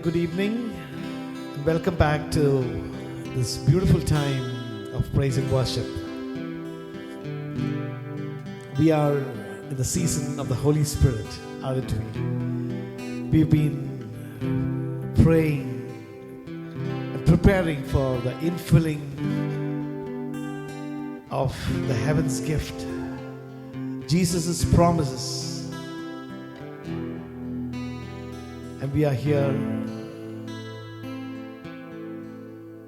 good evening. Welcome back to this beautiful time of praise and worship. We are in the season of the Holy Spirit, aren't we? We've been praying and preparing for the infilling of the heaven's gift, Jesus' promises. And we are here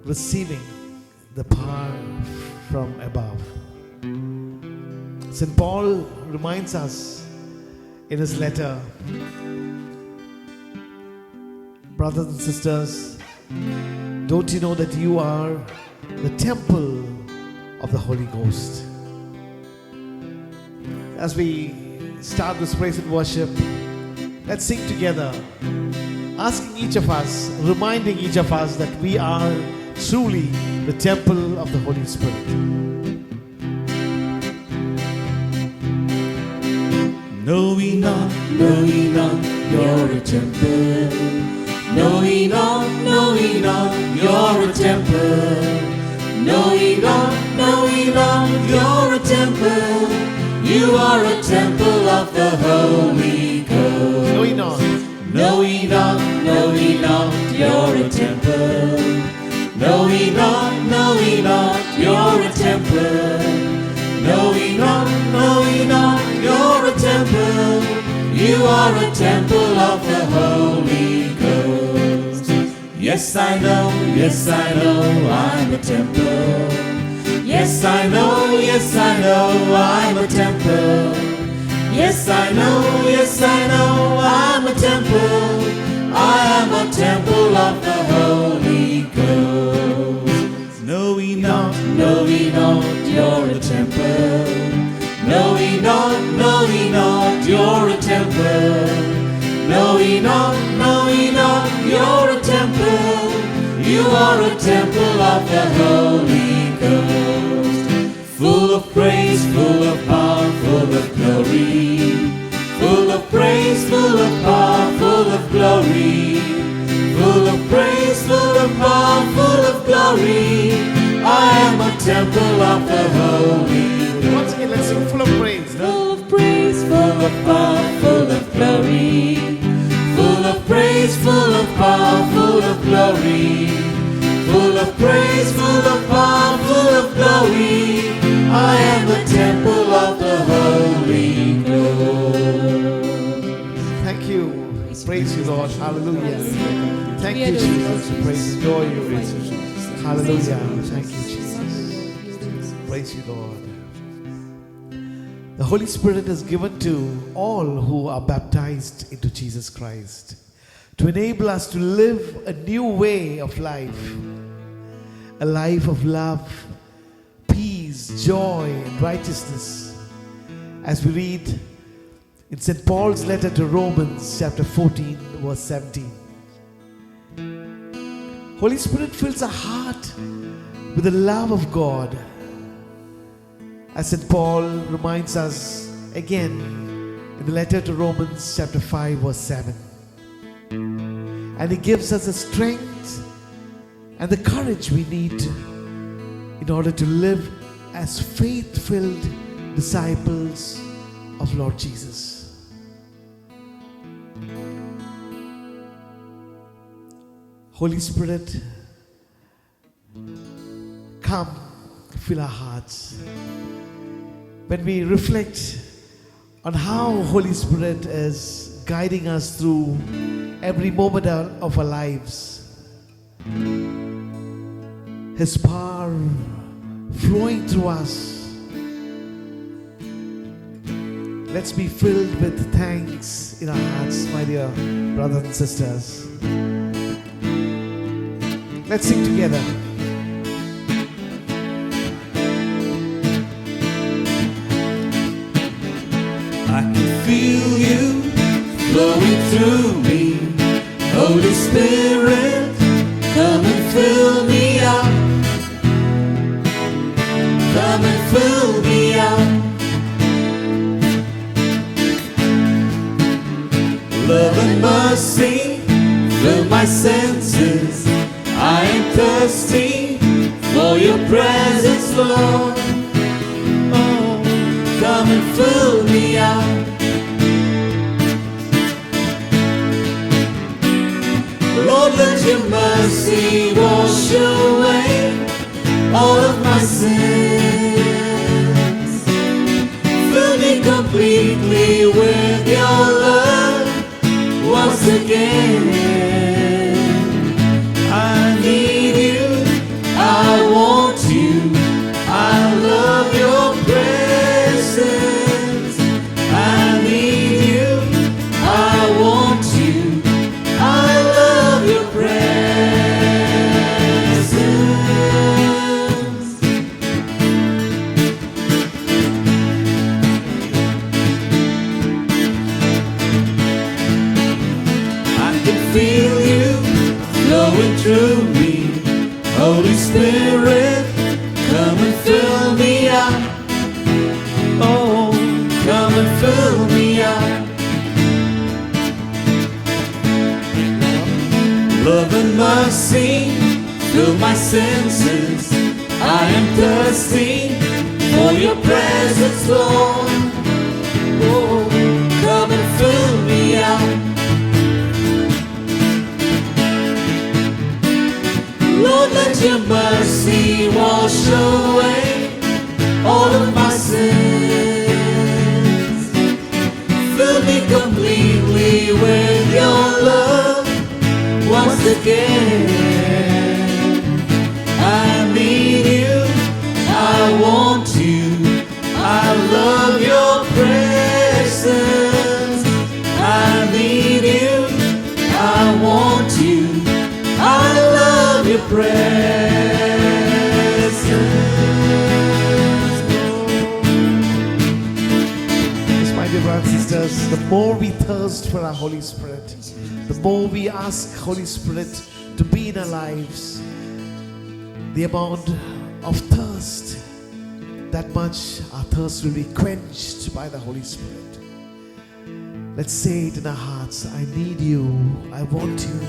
receiving the power from above. St. Paul reminds us in his letter, brothers and sisters, don't you know that you are the temple of the Holy Ghost? As we start this praise and worship, let's sing together, asking each of us, reminding each of us that we are truly the temple of the Holy Spirit. Know ye not, you're a temple. Know ye not, you're a temple. Know ye not, you're a temple. You are a temple of the Holy Ghost. Know ye not, know ye not, you're a temple. Know ye not, you're a temple. Know ye not, you're a temple. You are a temple of the Holy Ghost. Yes, I know, I'm a temple. Yes, I know, I'm a temple. Yes, I know, I'm a temple. I am a temple of the Holy Ghost. Know ye not, you're a temple. Know ye not, you're a temple. Know ye not, you're a temple. You are a temple of the Holy Ghost. Full of praise, full of power, full of glory. Full of praise, full of power, full of glory. Full of praise, full of power, full of glory. I am a temple of the Holy Ghost. once again, let's sing full of praise. Full of praise, full of power, full of glory. Full of praise, full of power, full of glory. Full of praise, full of power, full of glory. I am a temple of the Holy Ghost. Thank you. Praise you, Lord. Hallelujah. Thank you, Jesus. Praise and adore you. Hallelujah. Thank you, Jesus. Praise you, Lord. The Holy Spirit is given to all who are baptized into Jesus Christ to enable us to live a new way of life, a life of love, peace, joy, and righteousness. As we read in St. Paul's letter to Romans chapter 14 verse 17. Holy Spirit fills our heart with the love of God. As St. Paul reminds us again in the letter to Romans chapter 5 verse 7. And He gives us the strength and the courage we need in order to live as faith-filled disciples of Lord Jesus. Holy Spirit, come, fill our hearts. When we reflect on how Holy Spirit is guiding us through every moment of our lives, His power flowing through us, let's be filled with thanks in our hearts, my dear brothers and sisters. Let's sing together. I can feel you flowing through me. Holy Spirit, come and fill me up. Come and fill me up. Love and mercy fill my my senses. I am thirsty for your presence, Lord. Oh, come and fill me up. Lord, let your mercy wash away all of my sins. Fill me completely with your love once again. I need you, I want you, I love your presence. I need you, I want you, I love your presence. I can feel you flowing through me. Holy Spirit, come and fill me up. Oh, come and fill me up. Love and mercy, fill my senses. I am thirsty for your presence, Lord. Oh, come and fill me up. Lord, let your mercy wash away all of my sins. Fill me completely with your love once again. I need you, I want you, I love your presence. I need you, I want you, I love your presence. Yes, my dear brothers and sisters, the more we thirst for our Holy Spirit, the more we ask Holy Spirit to be in our lives, the amount of thirst, that much our thirst will be quenched by the Holy Spirit. Let's say it in our hearts, I need you, I want you,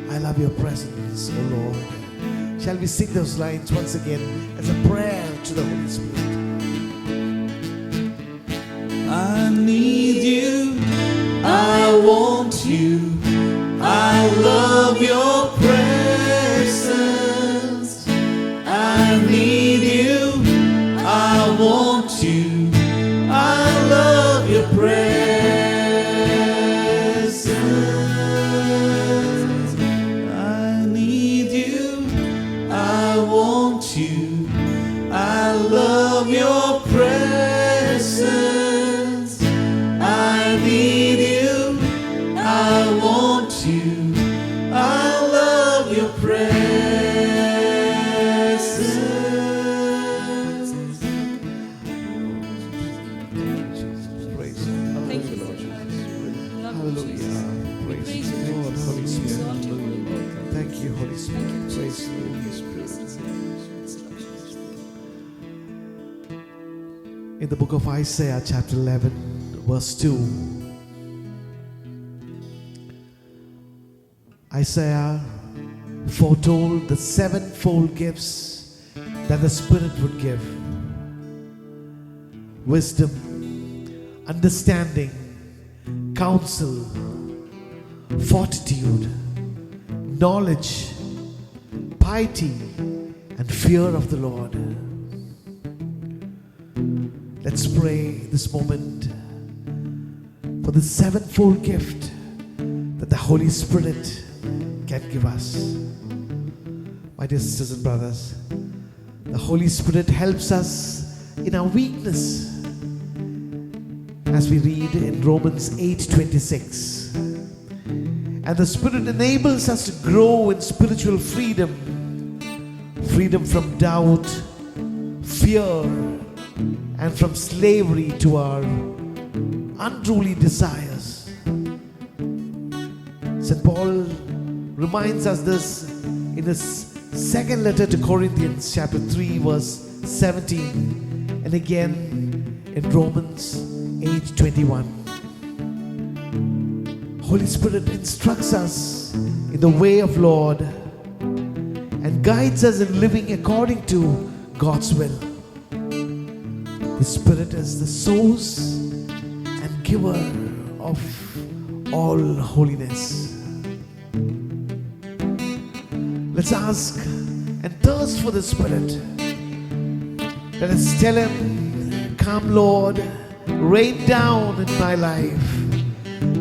I love your presence, oh Lord. Shall we sing those lines once again as a prayer to the Holy Spirit? I need you, I want you, I love your presence. I need you, I want you, I love your presence. I need you, I want you, I love your presence. I need you, I want you, I love your presence. Praise you. Thank you, Lord Jesus. Love you, Hallelujah. Jesus. Praise Praise you, you, Lord, Jesus. Holy Spirit. Exalt you, Lord. Thank you, Holy Spirit. Thank you, Praise Jesus. you, Holy Spirit. In the book of Isaiah, chapter 11, verse 2, Isaiah foretold the sevenfold gifts that the Spirit would give: wisdom, understanding, counsel, fortitude, knowledge, piety, and fear of the Lord. Let's pray this moment for the sevenfold gift that the Holy Spirit can give us. My dear sisters and brothers, the Holy Spirit helps us in our weakness, as we read in Romans 8:26. And the Spirit enables us to grow in spiritual freedom, freedom from doubt, fear, and from slavery to our unruly desires. St. Paul reminds us this in his second letter to Corinthians, chapter 3, verse 17, and again in Romans 8:21. Holy Spirit instructs us in the way of Lord and guides us in living according to God's will. The Spirit is the source and giver of all holiness. Let's ask and thirst for the Spirit. Let us tell Him, come Lord, rain down in my life.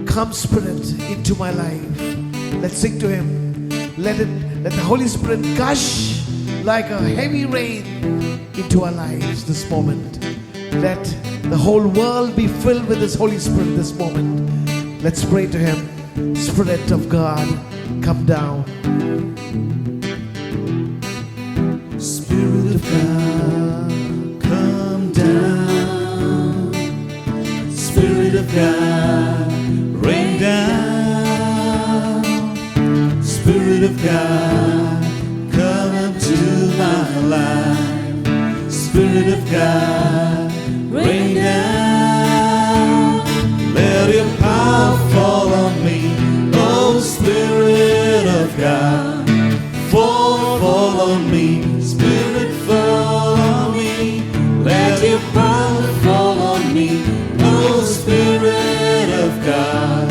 Come Spirit into my life. Let's sing to Him. Let the Holy Spirit gush like a heavy rain into our lives this moment. Let the whole world be filled with this Holy Spirit this moment. Let's pray to Him. Spirit of God, come down. Spirit of God, come down. Spirit of God, rain down. Spirit of God, come into my life. Spirit of God, rain down. Let your power fall on me. Oh, Spirit of God, fall on me. Spirit, fall on me. Let your power fall on me. Oh, Spirit of God,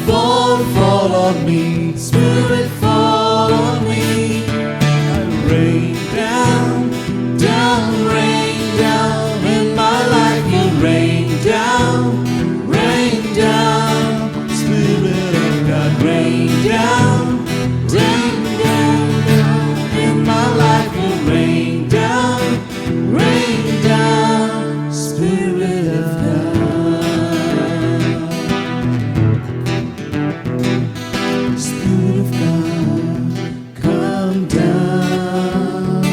fall on me. Spirit, fall on me. Rain down, rain down in my life. You rain down. Spirit of God, rain down in my life. You rain down. Spirit of God, Spirit of God, come down.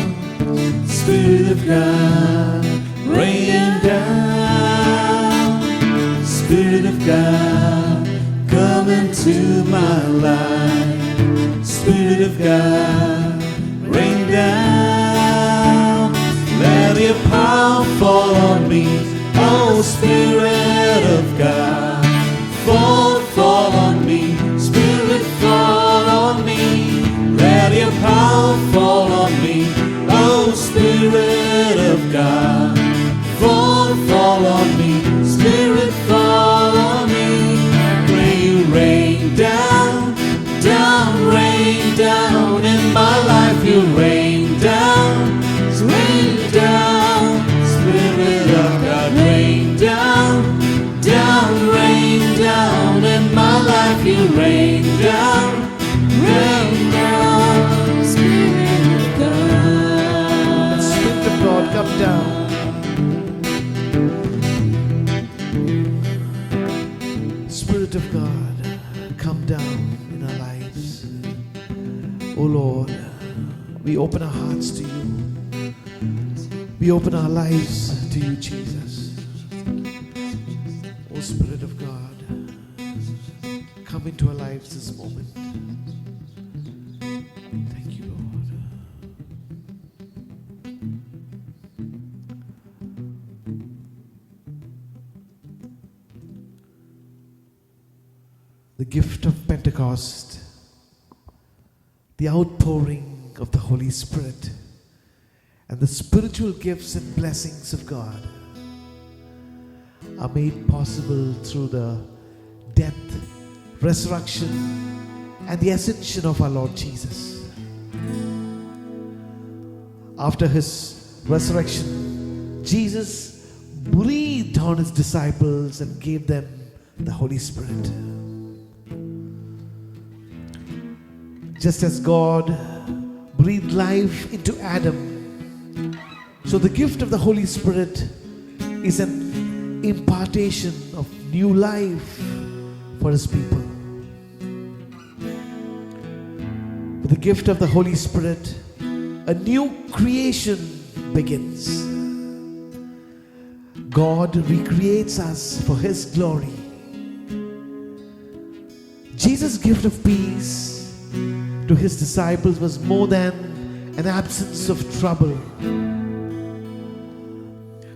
Spirit of God, rain down. Spirit of God, come into my life. Spirit of God, rain down. Let your power fall on me. Oh, Spirit of God, fall on me. Spirit, fall on me. Let your power fall on me. Oh, Spirit of God, fall on me. Spirit, fall on me. Rain down, rain down in my life. You rain down. Spirit of God, rain down, rain down in my life. You rain down, Spirit of God. Spirit of God, come down. Spirit of God, come down in our lives. Oh Lord, we open our hearts to you. We open our lives to you, Jesus. Oh Spirit of God, come into our lives this moment. Thank you, Lord. The gift of Pentecost, the outpouring of the Holy Spirit, and the spiritual gifts and blessings of God are made possible through the death, resurrection, and the ascension of our Lord Jesus. After His resurrection, Jesus breathed on His disciples and gave them the Holy Spirit. Just as God breathed life into Adam, so the gift of the Holy Spirit is an impartation of new life for His people. With the gift of the Holy Spirit, a new creation begins. God recreates us for His glory. Jesus' gift of peace to His disciples was more than an absence of trouble.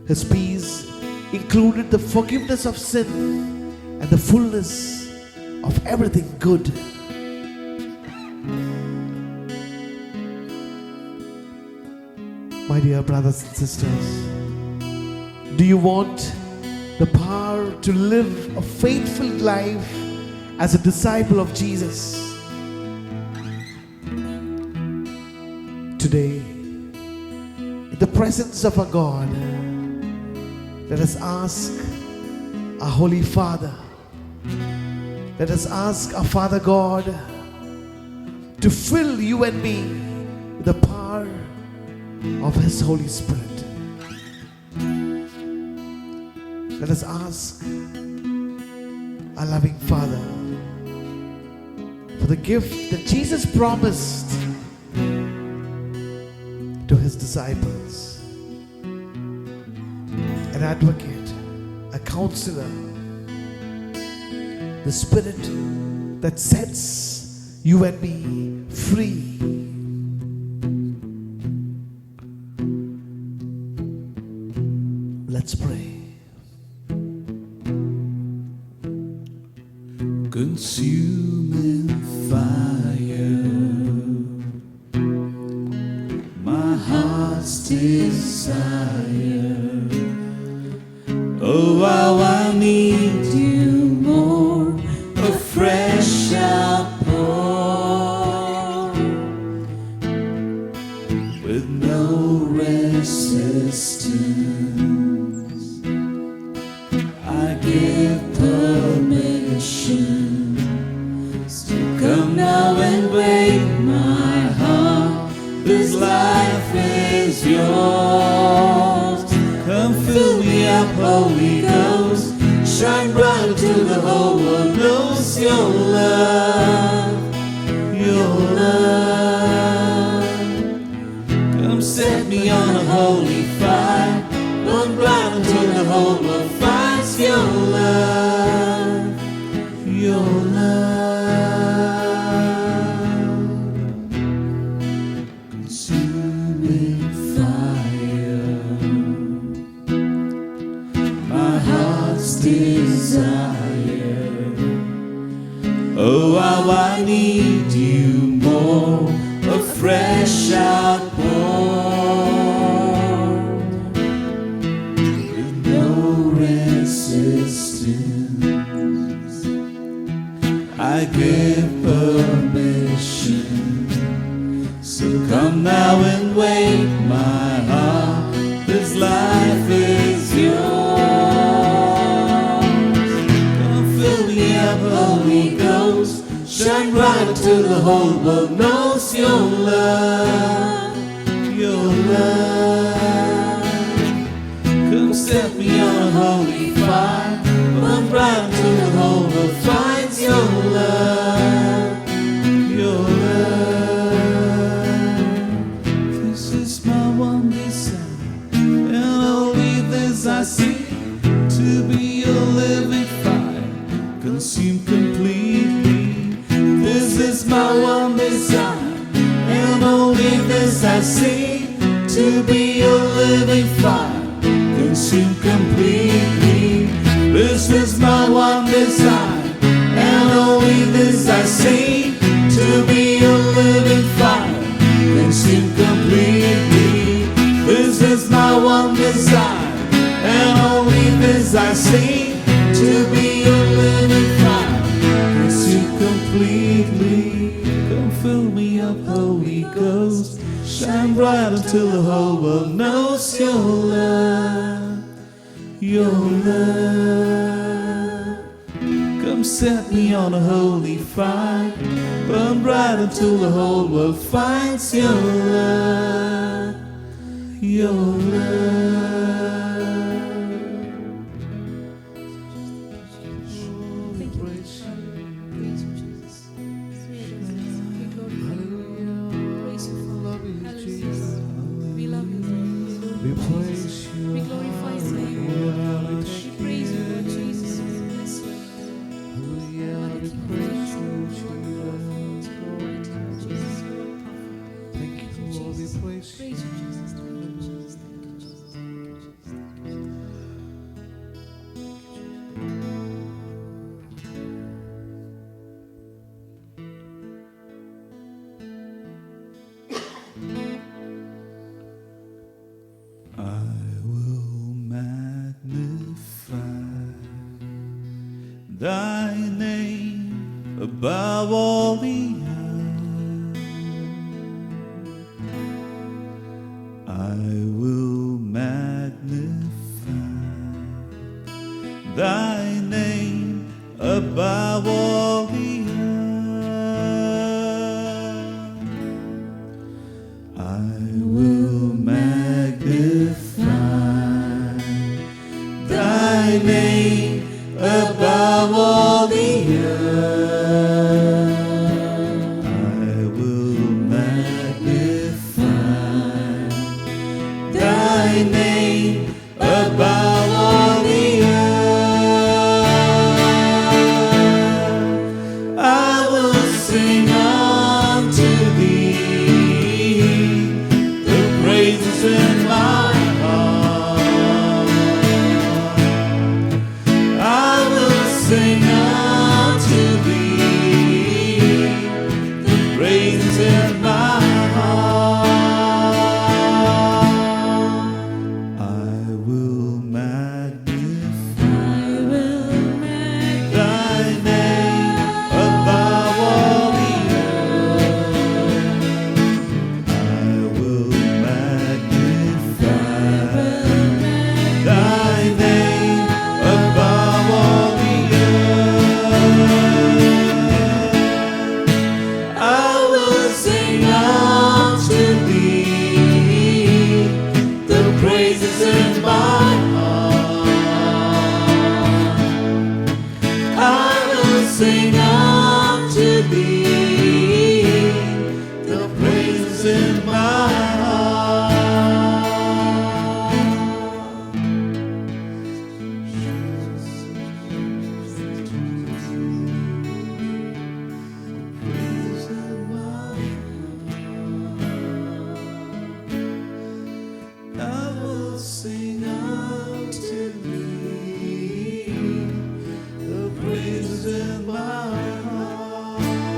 His peace included the forgiveness of sin and the fullness of everything good. My dear brothers and sisters, do you want the power to live a faithful life as a disciple of Jesus? Today, in the presence of our God, let us ask our Holy Father, let us ask our Father God to fill you and me with the power of His Holy Spirit. Let us ask our loving Father for the gift that Jesus promised to His disciples: an advocate, a counselor, the Spirit that sets you and me free. Let's pray. Consuming fire, my heart's desire. Oh, how I need you more, a fresh outpour with no resistance. I give permission to come now and wake my heart. This life is yours. Come fill me up, Holy Ghost. Shine bright till the whole world knows your love, your love. Come set me on a holy fire. Burn bright until the whole world finds your love, your love. Consuming fire, my heart's desire. Oh, how I need you more, a fresh outpour with no resistance. I give permission, so come now and wake my heart. This life is yours. Come fill me up, Holy Ghost. Shine bright till the whole world knows your love, your love. Come set me on a holy fire. Burn bright till the whole world finds your love, your love. This is my one desire, and only this I see, to be a living fire, consumed completely. This is my one desire, and only this I see, to be a living fire, consumed completely. This is my one desire, and only this I see, to be a living fire, consumed completely. This is my one desire, and only this I see, to be a living fire, consumed completely. Come fill me up, Holy Ghost. Shine bright until the whole world knows your love, your love. Come set me on a holy fire. Burn bright until the whole world finds your love, your love. Thank you. Praise you, Jesus. Praise you, Father. Hallelujah. We love you, Lord. We praise you. We glorify His name. We praise you, Lord Jesus. We bless you. Hallelujah. We praise you, Jesus. Glory to you, Jesus. You are powerful. Thank you, Lord. We praise you. Praise you, Jesus. Thank you, Jesus. Thank you, Jesus. above all the earth. I will magnify thy name above all the earth. I will magnify thy name above all the earth. I will magnify thy name above all the earth. I will sing unto thee the praises in my heart. I will sing unto thee the praises in my heart. I will magnify thy name above all the earth. I will magnify thy name above all the earth. I will sing unto thee the praises in my heart. I will sing unto thee the praises in my heart. I will sing unto thee the praises in my heart. We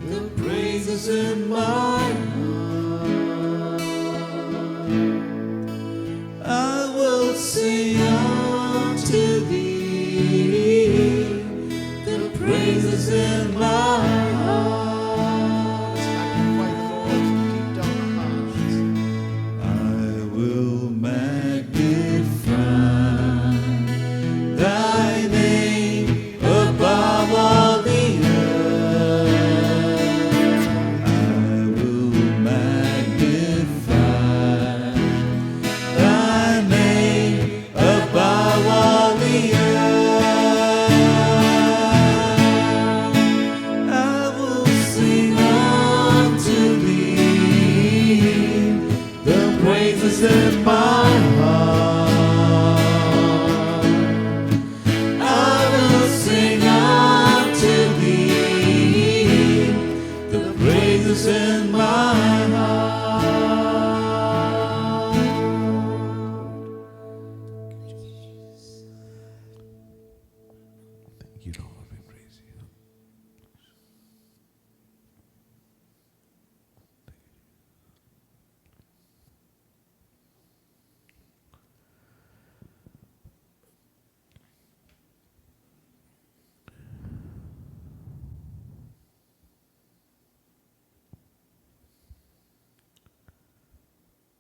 shall praise in my heart. I will sing unto thee the praises in my heart. I will magnify thy name above all the earth. I will magnify thy name above all the earth. I will sing unto thee the praises in my heart. I will sing unto thee the praises in my heart. Thank you, Lord. We praise you.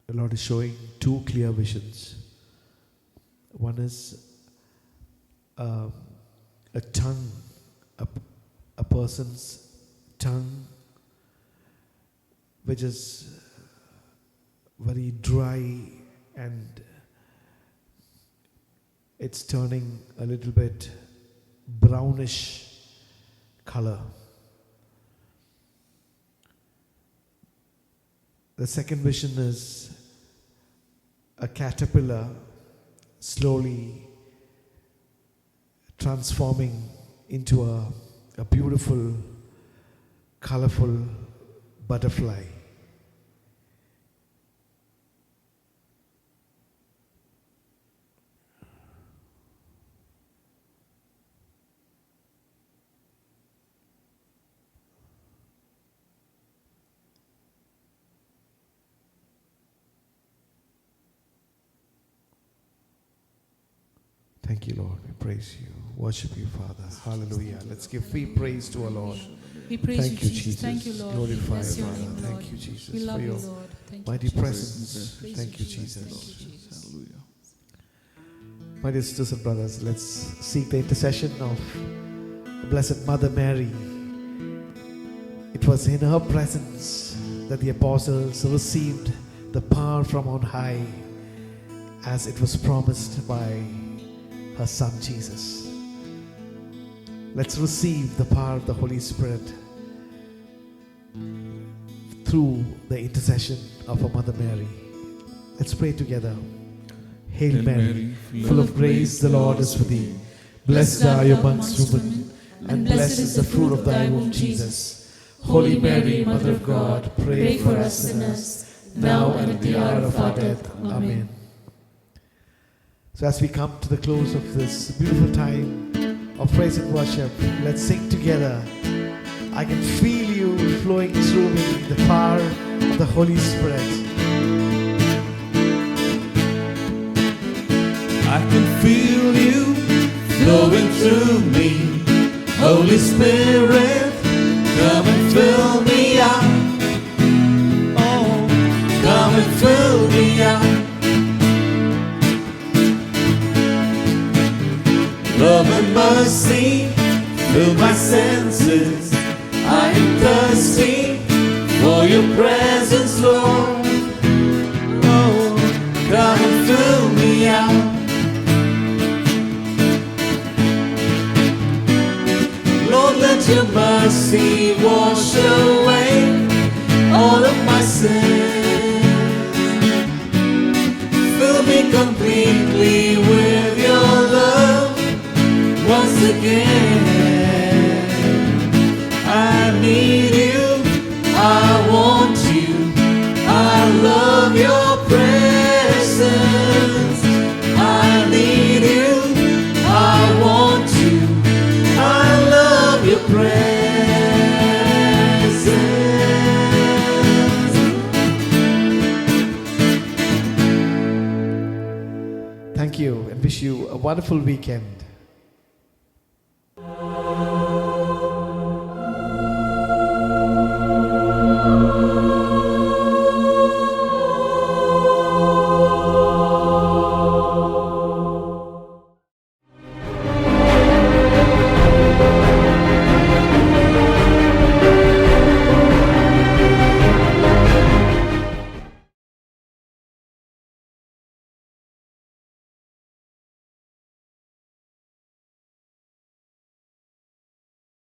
The Lord is showing two clear visions. One is a tongue, a person's tongue, which is very dry and it's turning a little bit brownish color. The second vision is a caterpillar slowly transforming into a beautiful, colorful butterfly. Thank you, Lord. We praise you. Worship you, Father. Hallelujah. Let's give free praise to our Lord. We praise Thank you, you, Jesus. Thank you, Lord. Glorify We bless your Father. name, Lord. Thank you, Jesus, We love for you, your Lord. Thank you, mighty Jesus. presence. Praise Thank you, Thank Jesus. you, Jesus. My dear sisters and brothers, let's seek the intercession of the Blessed Mother Mary. It was in her presence that the apostles received the power from on high, as it was promised by her Son Jesus. Let's receive the power of the Holy Spirit through the intercession of our Mother Mary. Let's pray together. Hail Mary, full of grace, the Lord is with thee. Blessed are you amongst women, and blessed is the fruit of thy womb, Jesus. Holy Mary, Mother of God, pray for us sinners, now and at the hour of our death. Amen. So as we come to the close of this beautiful time of praise and worship, let's sing together. I can feel you flowing through me, the power of the Holy Spirit. I can feel you flowing through me. Holy Spirit, come and fill me up. Oh, come and fill me up. Love and mercy, fill my senses. I am thirsty for your presence, Lord. Oh, come and fill me out. Lord, let your mercy wash away all of my sins. Fill me completely with your love once again. I need you, I want you, I love your presence. I need you, I want you, I love your presence. Thank you and wish you a wonderful weekend.